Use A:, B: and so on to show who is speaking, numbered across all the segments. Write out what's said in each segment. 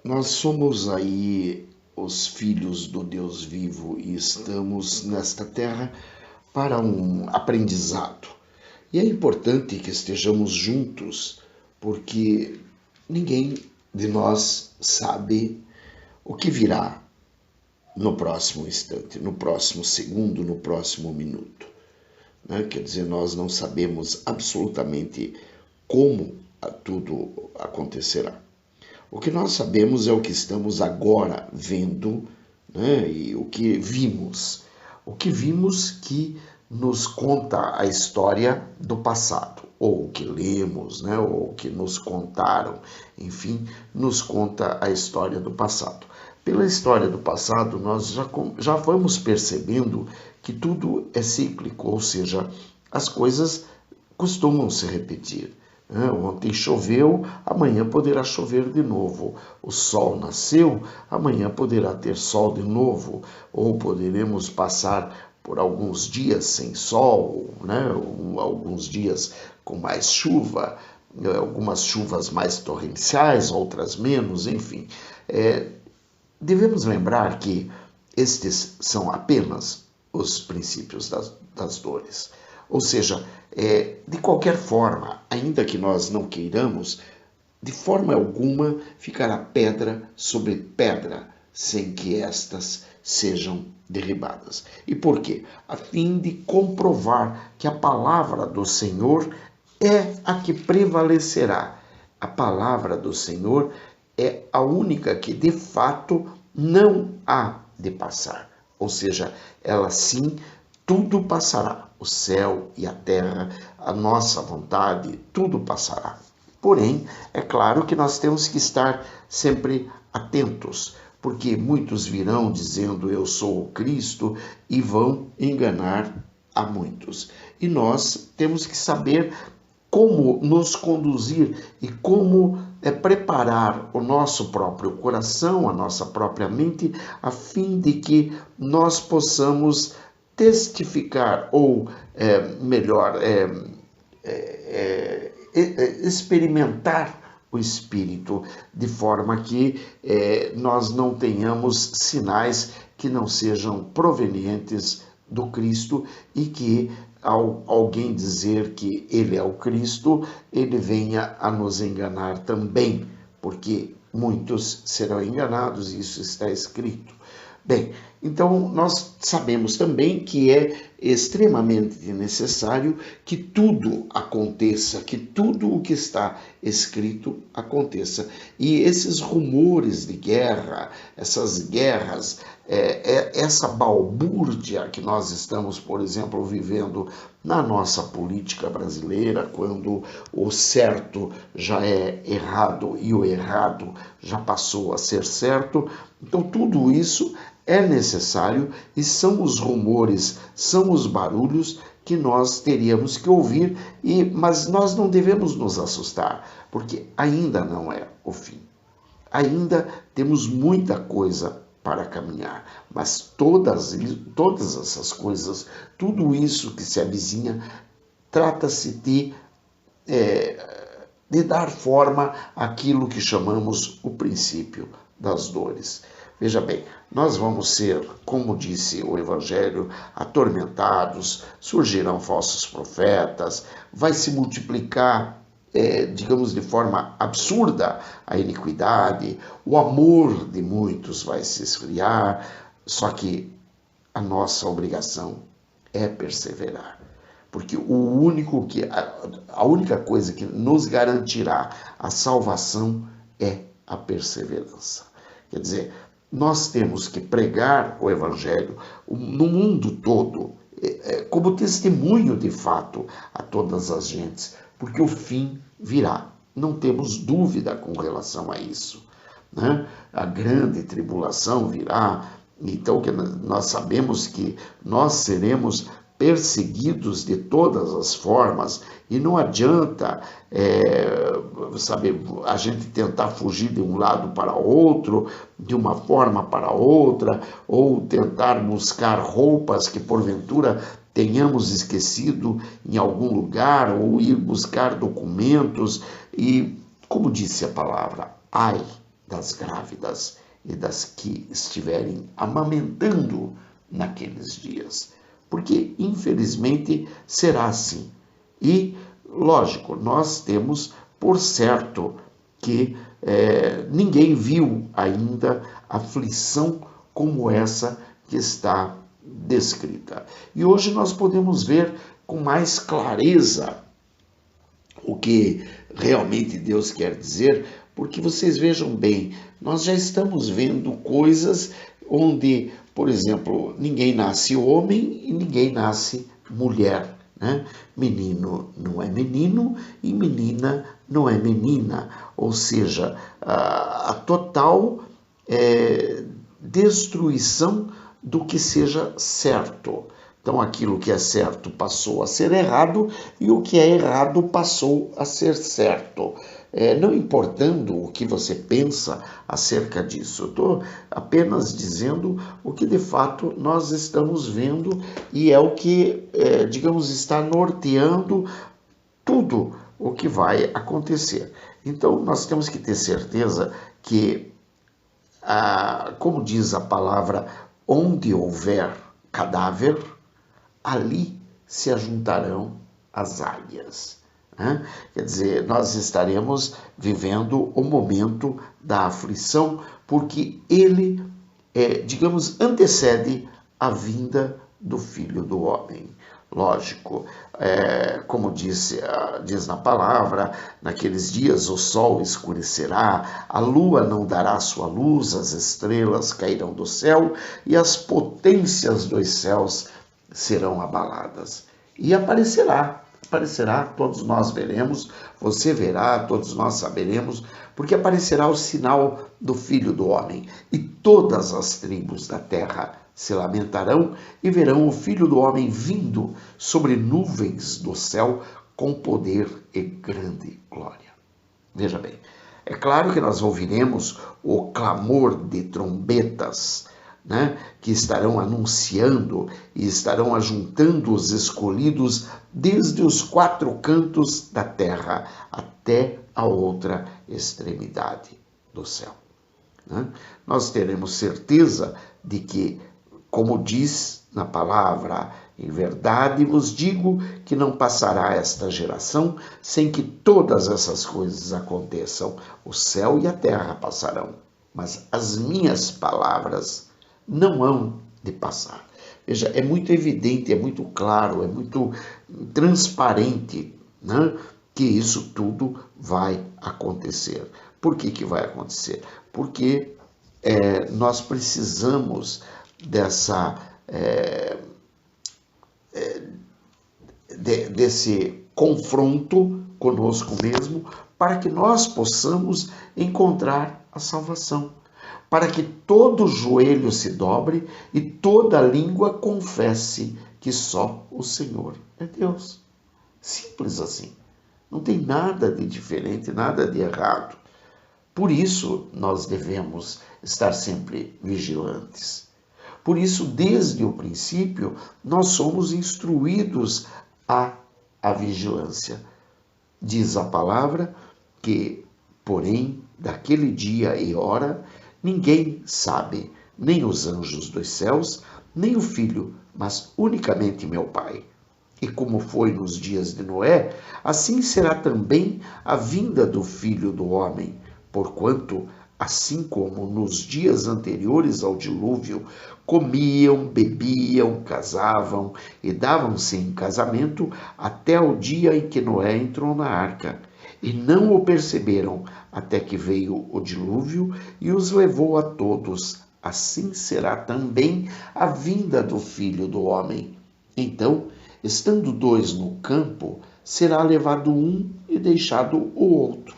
A: Nós somos aí os filhos do Deus vivo e estamos nesta terra para um aprendizado. E é importante que estejamos juntos, porque ninguém de nós sabe o que virá no próximo instante, no próximo segundo, no próximo minuto. Né? Quer dizer, nós não sabemos absolutamente como tudo acontecerá. O que nós sabemos é o que estamos agora vendo, né? E o que vimos. O que vimos que nos conta a história do passado, ou o que lemos, né? Ou o que nos contaram, enfim, nos conta a história do passado. Pela história do passado, nós já vamos percebendo que tudo é cíclico, ou seja, as coisas costumam se repetir. Ontem choveu, amanhã poderá chover de novo. O sol nasceu, amanhã poderá ter sol de novo. Ou poderemos passar por alguns dias sem sol, né? Alguns dias com mais chuva, algumas chuvas mais torrenciais, outras menos, enfim. Devemos lembrar que estes são apenas os princípios das dores. Ou seja, de qualquer forma, ainda que nós não queiramos, de forma alguma ficará pedra sobre pedra sem que estas sejam derribadas. E por quê? A fim de comprovar que a palavra do Senhor é a que prevalecerá. A palavra do Senhor é a única que de fato não há de passar. Ou seja, ela sim, tudo passará. O céu e a terra, a nossa vontade, tudo passará. Porém, é claro que nós temos que estar sempre atentos, porque muitos virão dizendo eu sou o Cristo e vão enganar a muitos. E nós temos que saber como nos conduzir e como preparar o nosso próprio coração, a nossa própria mente, a fim de que nós possamos testificar, ou melhor, experimentar o Espírito, de forma que nós não tenhamos sinais que não sejam provenientes do Cristo e que, ao alguém dizer que ele é o Cristo, ele venha a nos enganar também, porque muitos serão enganados, isso está escrito. Bem, então nós sabemos também que é extremamente necessário que tudo aconteça, que tudo o que está escrito aconteça. E esses rumores de guerra, essas guerras, essa balbúrdia que nós estamos, por exemplo, vivendo na nossa política brasileira, quando o certo já é errado e o errado já passou a ser certo. Então, tudo isso é necessário e são os rumores, são os barulhos que nós teríamos que ouvir, mas nós não devemos nos assustar, porque ainda não é o fim. Ainda temos muita coisa para caminhar, mas todas essas coisas, tudo isso que se avizinha, trata-se de dar forma àquilo que chamamos o princípio das dores. Veja bem, nós vamos ser, como disse o Evangelho, atormentados, surgirão falsos profetas, vai se multiplicar, digamos, de forma absurda a iniquidade, o amor de muitos vai se esfriar, só que a nossa obrigação é perseverar. Porque a única coisa que nos garantirá a salvação é a perseverança. Quer dizer, nós temos que pregar o Evangelho no mundo todo, como testemunho de fato a todas as gentes, porque o fim virá. Não temos dúvida com relação a isso, né? A grande tribulação virá, então que nós sabemos que nós seremos perseguidos de todas as formas, e não adianta a gente tentar fugir de um lado para outro, de uma forma para outra, ou tentar buscar roupas que porventura tenhamos esquecido em algum lugar, ou ir buscar documentos, e como disse a palavra, ai das grávidas e das que estiverem amamentando naqueles dias. Porque, infelizmente, será assim. E, lógico, nós temos por certo que ninguém viu ainda aflição como essa que está descrita. E hoje nós podemos ver com mais clareza o que realmente Deus quer dizer, porque vocês vejam bem, nós já estamos vendo coisas onde, por exemplo, ninguém nasce homem e ninguém nasce mulher, né? Menino não é menino e menina não é menina, ou seja, a total destruição do que seja certo. Então, aquilo que é certo passou a ser errado e o que é errado passou a ser certo. Não importando o que você pensa acerca disso, eu estou apenas dizendo o que de fato nós estamos vendo e é o que, digamos, está norteando tudo o que vai acontecer. Então, nós temos que ter certeza que, como diz a palavra, onde houver cadáver, ali se ajuntarão as águias. Né? Quer dizer, nós estaremos vivendo o momento da aflição, porque ele, digamos, antecede a vinda do Filho do Homem. Lógico, como diz na palavra, naqueles dias o sol escurecerá, a lua não dará sua luz, as estrelas cairão do céu e as potências dos céus serão abaladas. E aparecerá, todos nós veremos, você verá, todos nós saberemos, porque aparecerá o sinal do Filho do Homem, e todas as tribos da terra se lamentarão e verão o Filho do Homem vindo sobre nuvens do céu com poder e grande glória. Veja bem, é claro que nós ouviremos o clamor de trombetas, né, que estarão anunciando e estarão ajuntando os escolhidos desde os 4 cantos da terra até a outra extremidade do céu. Né? Nós teremos certeza de que, como diz na palavra, em verdade vos digo que não passará esta geração sem que todas essas coisas aconteçam. O céu e a terra passarão, mas as minhas palavras não hão de passar. Veja, é muito evidente, é muito claro, é muito transparente, né, que isso tudo vai acontecer. Por que vai acontecer? Porque nós precisamos desse confronto conosco mesmo, para que nós possamos encontrar a salvação, para que todo joelho se dobre e toda língua confesse que só o Senhor é Deus. Simples assim. Não tem nada de diferente, nada de errado. Por isso, nós devemos estar sempre vigilantes. Por isso, desde o princípio, nós somos instruídos à vigilância. Diz a palavra que, porém, daquele dia e hora, ninguém sabe, nem os anjos dos céus, nem o Filho, mas unicamente meu Pai. E como foi nos dias de Noé, assim será também a vinda do Filho do Homem, porquanto, assim como nos dias anteriores ao dilúvio, comiam, bebiam, casavam e davam-se em casamento até o dia em que Noé entrou na arca, e não o perceberam até que veio o dilúvio e os levou a todos. Assim será também a vinda do Filho do Homem. Então, estando 2 no campo, será levado um e deixado o outro.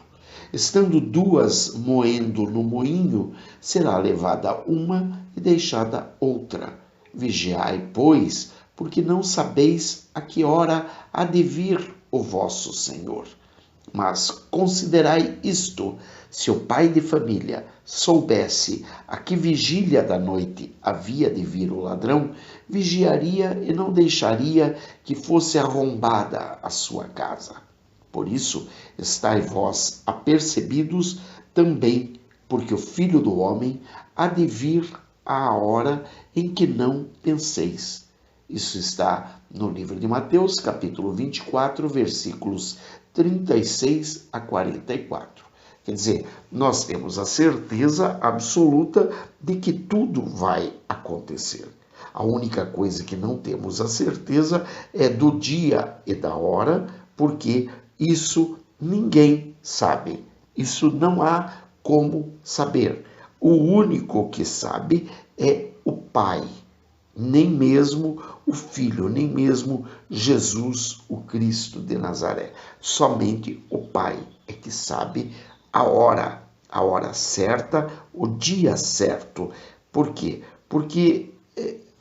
A: Estando 2 moendo no moinho, será levada uma e deixada outra. Vigiai, pois, porque não sabeis a que hora há de vir o vosso Senhor. Mas considerai isto: se o pai de família soubesse a que vigília da noite havia de vir o ladrão, vigiaria e não deixaria que fosse arrombada a sua casa. Por isso, estai vós apercebidos também porque o Filho do Homem há de vir à hora em que não penseis. Isso está no livro de Mateus, capítulo 24, versículos 36 a 44. Quer dizer, nós temos a certeza absoluta de que tudo vai acontecer. A única coisa que não temos a certeza é do dia e da hora, porque isso ninguém sabe. Isso não há como saber. O único que sabe é o Pai, nem mesmo o Filho, nem mesmo Jesus, o Cristo de Nazaré. Somente o Pai é que sabe a hora certa, o dia certo. Por quê? Porque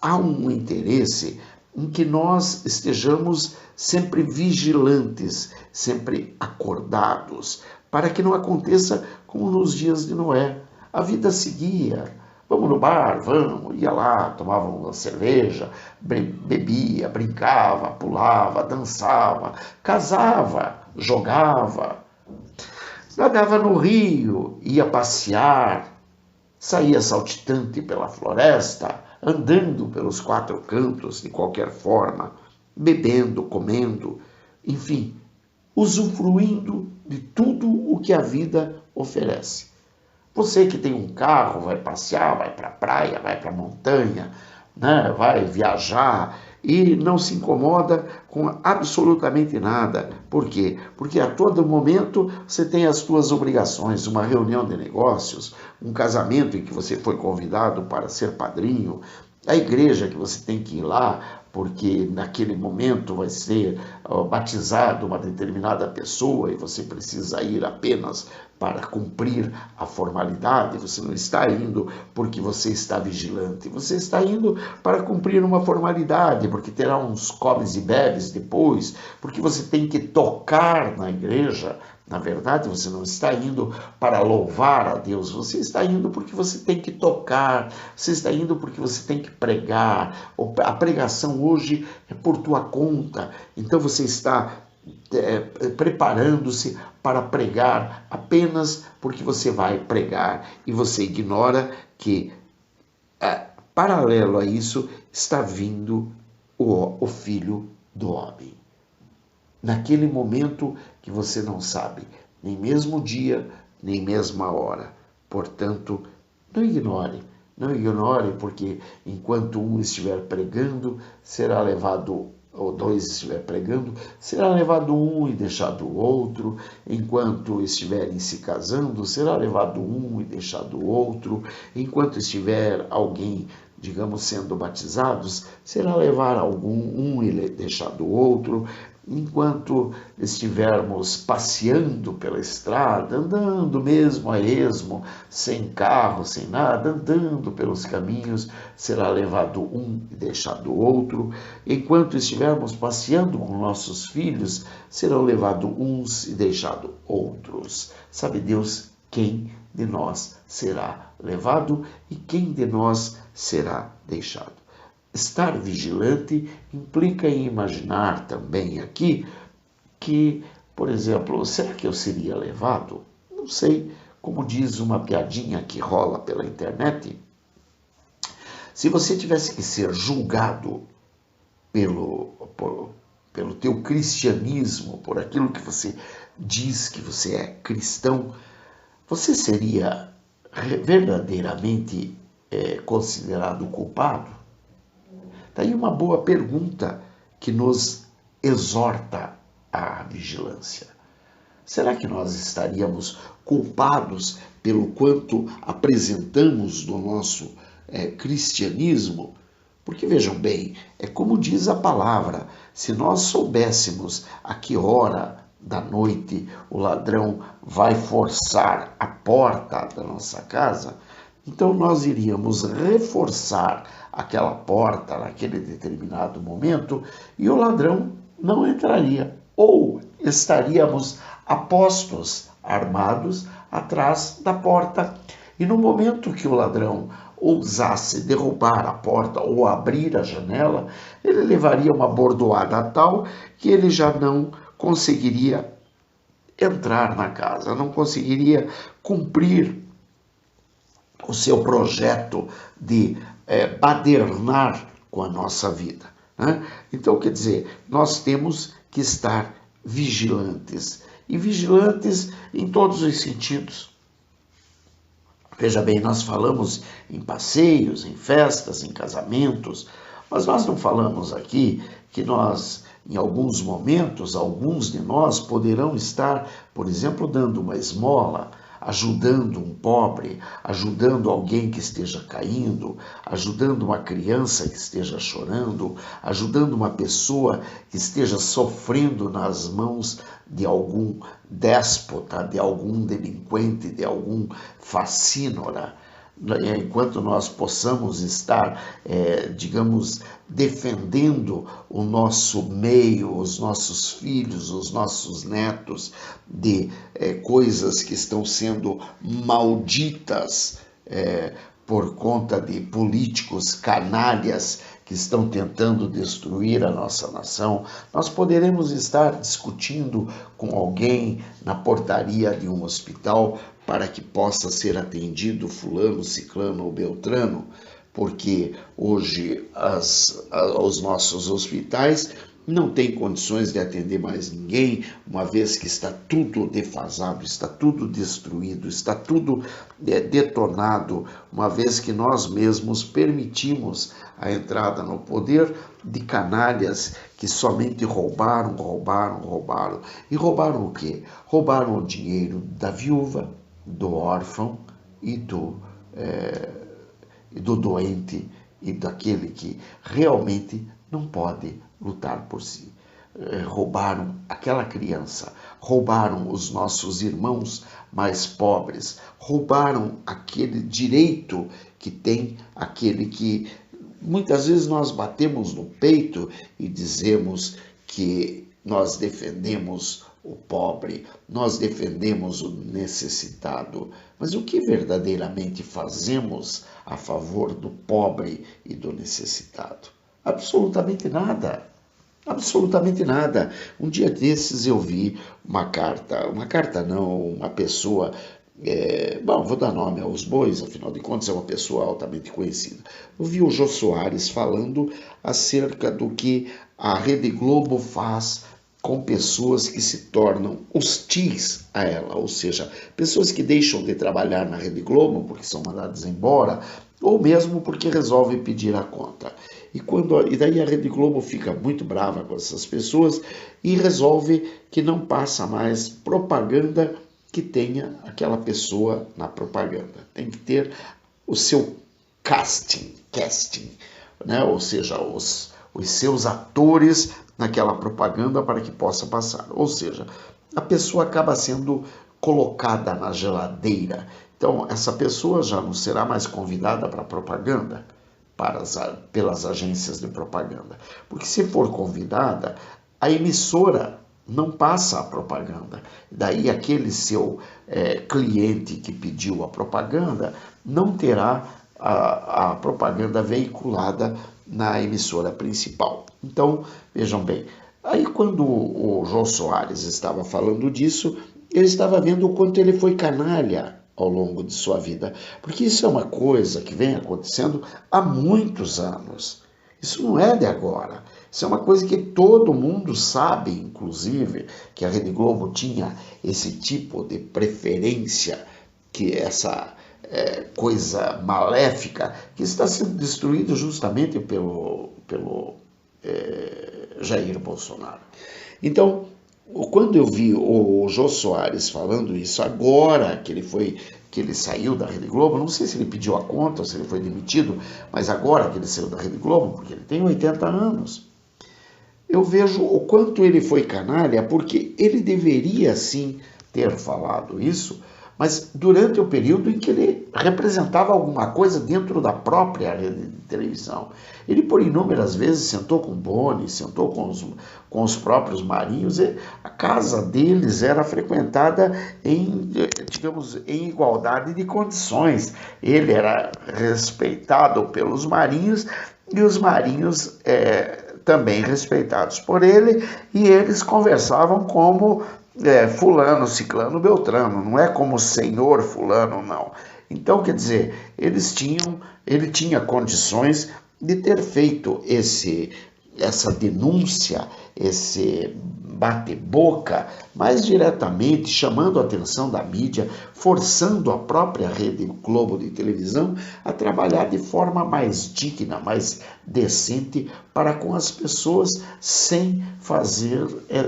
A: há um interesse em que nós estejamos sempre vigilantes, sempre acordados, para que não aconteça como nos dias de Noé. A vida seguia. Vamos no bar, vamos, ia lá, tomava uma cerveja, bebia, brincava, pulava, dançava, casava, jogava, nadava no rio, ia passear, saía saltitante pela floresta, andando pelos quatro cantos de qualquer forma, bebendo, comendo, enfim, usufruindo de tudo o que a vida oferece. Você que tem um carro, vai passear, vai para a praia, vai para a montanha, né? Vai viajar e não se incomoda com absolutamente nada. Por quê? Porque a todo momento você tem as suas obrigações, uma reunião de negócios, um casamento em que você foi convidado para ser padrinho, a igreja que você tem que ir lá, porque naquele momento vai ser batizado uma determinada pessoa e você precisa ir apenas para cumprir a formalidade. Você não está indo porque você está vigilante, você está indo para cumprir uma formalidade, porque terá uns comes e bebes depois, porque você tem que tocar na igreja. Na verdade, você não está indo para louvar a Deus, você está indo porque você tem que tocar, você está indo porque você tem que pregar. A pregação hoje é por tua conta, então você está preparando-se para pregar apenas porque você vai pregar e você ignora que, paralelo a isso, está vindo o Filho do Homem. Naquele momento que você não sabe, nem mesmo dia, nem mesma hora. Portanto, não ignore, porque enquanto um estiver pregando, será levado, ou dois estiver pregando, será levado um e deixado o outro. Enquanto estiverem se casando, será levado um e deixado o outro. Enquanto estiver alguém, digamos, sendo batizados, será levar um e deixado o outro. Enquanto estivermos passeando pela estrada, andando mesmo a esmo, sem carro, sem nada, andando pelos caminhos, será levado um e deixado o outro. Enquanto estivermos passeando com nossos filhos, serão levados uns e deixados outros. Sabe Deus quem de nós será levado e quem de nós será deixado? Estar vigilante implica em imaginar também aqui que, por exemplo, será que eu seria levado? Não sei, como diz uma piadinha que rola pela internet, se você tivesse que ser julgado pelo teu cristianismo, por aquilo que você diz que você é cristão, você seria verdadeiramente considerado culpado? Daí uma boa pergunta que nos exorta à vigilância. Será que nós estaríamos culpados pelo quanto apresentamos do nosso cristianismo? Porque vejam bem, é como diz a palavra, se nós soubéssemos a que hora da noite o ladrão vai forçar a porta da nossa casa, então nós iríamos reforçar aquela porta naquele determinado momento e o ladrão não entraria. Ou estaríamos apostos, armados, atrás da porta. E no momento que o ladrão ousasse derrubar a porta ou abrir a janela, ele levaria uma bordoada tal que ele já não conseguiria entrar na casa, não conseguiria cumprir o seu projeto de badernar com a nossa vida, né? Então, quer dizer, nós temos que estar vigilantes, e vigilantes em todos os sentidos. Veja bem, nós falamos em passeios, em festas, em casamentos, mas nós não falamos aqui que nós, em alguns momentos, alguns de nós poderão estar, por exemplo, dando uma esmola, ajudando um pobre, ajudando alguém que esteja caindo, ajudando uma criança que esteja chorando, ajudando uma pessoa que esteja sofrendo nas mãos de algum déspota, de algum delinquente, de algum facínora. Enquanto nós possamos estar, digamos, defendendo o nosso meio, os nossos filhos, os nossos netos, de coisas que estão sendo malditas por conta de políticos canalhas que estão tentando destruir a nossa nação, nós poderemos estar discutindo com alguém na portaria de um hospital para que possa ser atendido fulano, ciclano ou beltrano, porque hoje os nossos hospitais não têm condições de atender mais ninguém, uma vez que está tudo defasado, está tudo destruído, está tudo detonado, uma vez que nós mesmos permitimos a entrada no poder de canalhas que somente roubaram. E roubaram o quê? Roubaram o dinheiro da viúva, do órfão e do doente e daquele que realmente não pode lutar por si. Roubaram aquela criança, roubaram os nossos irmãos mais pobres, roubaram aquele direito que tem aquele que muitas vezes nós batemos no peito e dizemos que nós defendemos o pobre, nós defendemos o necessitado, mas o que verdadeiramente fazemos a favor do pobre e do necessitado? Absolutamente nada. Absolutamente nada. Um dia desses eu vi uma pessoa, vou dar nome aos bois, afinal de contas é uma pessoa altamente conhecida. Eu vi o Jô Soares falando acerca do que a Rede Globo faz com pessoas que se tornam hostis a ela, ou seja, pessoas que deixam de trabalhar na Rede Globo porque são mandadas embora, ou mesmo porque resolvem pedir a conta. E daí a Rede Globo fica muito brava com essas pessoas e resolve que não passa mais propaganda que tenha aquela pessoa na propaganda. Tem que ter o seu casting, né? Ou seja, os seus atores naquela propaganda para que possa passar. Ou seja, a pessoa acaba sendo colocada na geladeira. Então, essa pessoa já não será mais convidada para propaganda pelas agências de propaganda. Porque se for convidada, a emissora não passa a propaganda. Daí aquele seu cliente que pediu a propaganda não terá a propaganda veiculada na emissora principal. Então, vejam bem, aí quando o Jô Soares estava falando disso, ele estava vendo o quanto ele foi canalha ao longo de sua vida, porque isso é uma coisa que vem acontecendo há muitos anos. Isso não é de agora. Isso é uma coisa que todo mundo sabe, inclusive, que a Rede Globo tinha esse tipo de preferência, que essa coisa maléfica que está sendo destruída justamente pelo Jair Bolsonaro. Então, quando eu vi o Jô Soares falando isso agora que ele saiu da Rede Globo, não sei se ele pediu a conta ou se ele foi demitido, mas agora que ele saiu da Rede Globo, porque ele tem 80 anos, eu vejo o quanto ele foi canalha, porque ele deveria sim ter falado isso, mas durante o período em que ele representava alguma coisa dentro da própria rede de televisão. Ele, por inúmeras vezes, sentou com Boni, sentou com os próprios marinhos, e a casa deles era frequentada em igualdade de condições. Ele era respeitado pelos marinhos e os marinhos também respeitados por ele, e eles conversavam como fulano, ciclano, beltrano, não é como senhor fulano, não. Então, quer dizer, ele tinha condições de ter feito essa denúncia, esse bate-boca, mais diretamente chamando a atenção da mídia, forçando a própria Rede Globo de televisão a trabalhar de forma mais digna, mais decente para com as pessoas, sem fazer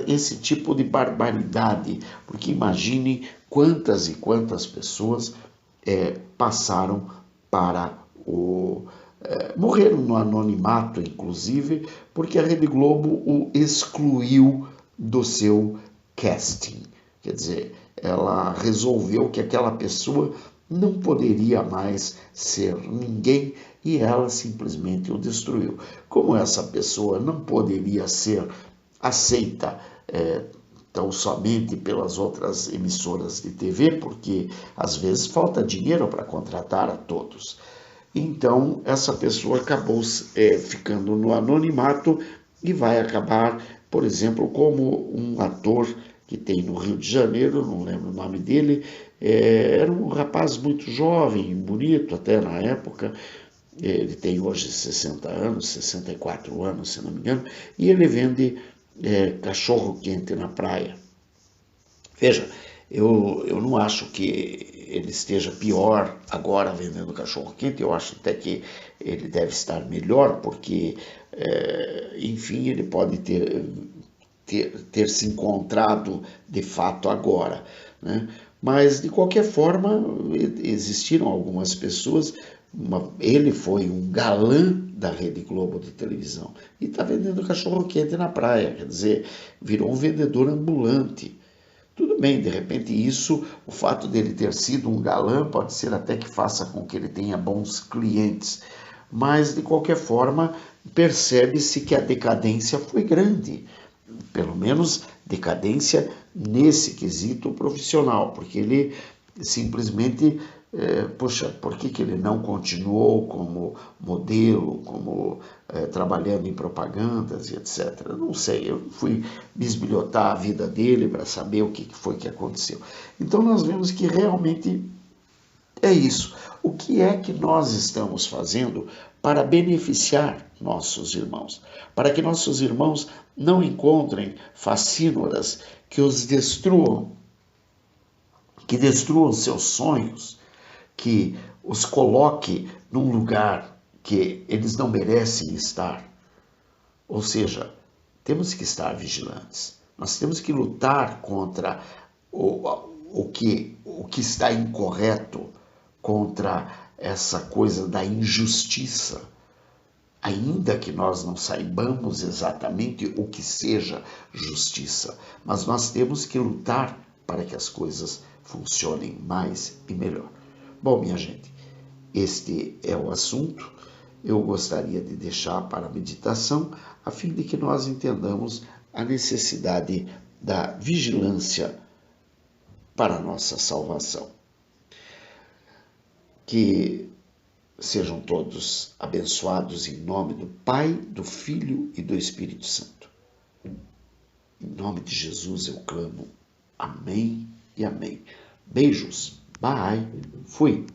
A: esse tipo de barbaridade. Porque imagine quantas e quantas pessoas passaram para morreram no anonimato, inclusive, porque a Rede Globo o excluiu do seu casting. Quer dizer, ela resolveu que aquela pessoa não poderia mais ser ninguém e ela simplesmente o destruiu. Como essa pessoa não poderia ser aceita tão somente pelas outras emissoras de TV, porque às vezes falta dinheiro para contratar a todos. Então, essa pessoa acabou ficando no anonimato e vai acabar, por exemplo, como um ator que tem no Rio de Janeiro, não lembro o nome dele, era um rapaz muito jovem, bonito até na época, ele tem hoje 60 anos, 64 anos, se não me engano, e ele vende cachorro-quente na praia. Veja, eu não acho que ele esteja pior agora vendendo cachorro-quente, eu acho até que ele deve estar melhor, porque, enfim, ele pode ter se encontrado de fato agora, né? Mas, de qualquer forma, existiram algumas pessoas, ele foi um galã da Rede Globo de televisão e está vendendo cachorro-quente na praia, quer dizer, virou um vendedor ambulante. Tudo bem, de repente isso, o fato dele ter sido um galã pode ser até que faça com que ele tenha bons clientes, mas de qualquer forma percebe-se que a decadência foi grande, pelo menos decadência nesse quesito profissional, porque ele simplesmente, poxa, por que ele não continuou como modelo, como trabalhando em propagandas e etc. Eu não sei, eu fui bisbilhotar a vida dele para saber o que foi que aconteceu. Então nós vemos que realmente é isso. O que é que nós estamos fazendo para beneficiar nossos irmãos? Para que nossos irmãos não encontrem facínoras que os destruam, que destruam seus sonhos, que os coloque num lugar que eles não merecem estar. Ou seja, temos que estar vigilantes. Nós temos que lutar contra o que está incorreto, contra essa coisa da injustiça, ainda que nós não saibamos exatamente o que seja justiça, mas nós temos que lutar para que as coisas funcionem mais e melhor. Bom, minha gente, este é o assunto. Eu gostaria de deixar para a meditação, a fim de que nós entendamos a necessidade da vigilância para a nossa salvação. Que sejam todos abençoados em nome do Pai, do Filho e do Espírito Santo. Em nome de Jesus eu clamo. Amém e amém. Beijos. Bye. Fui.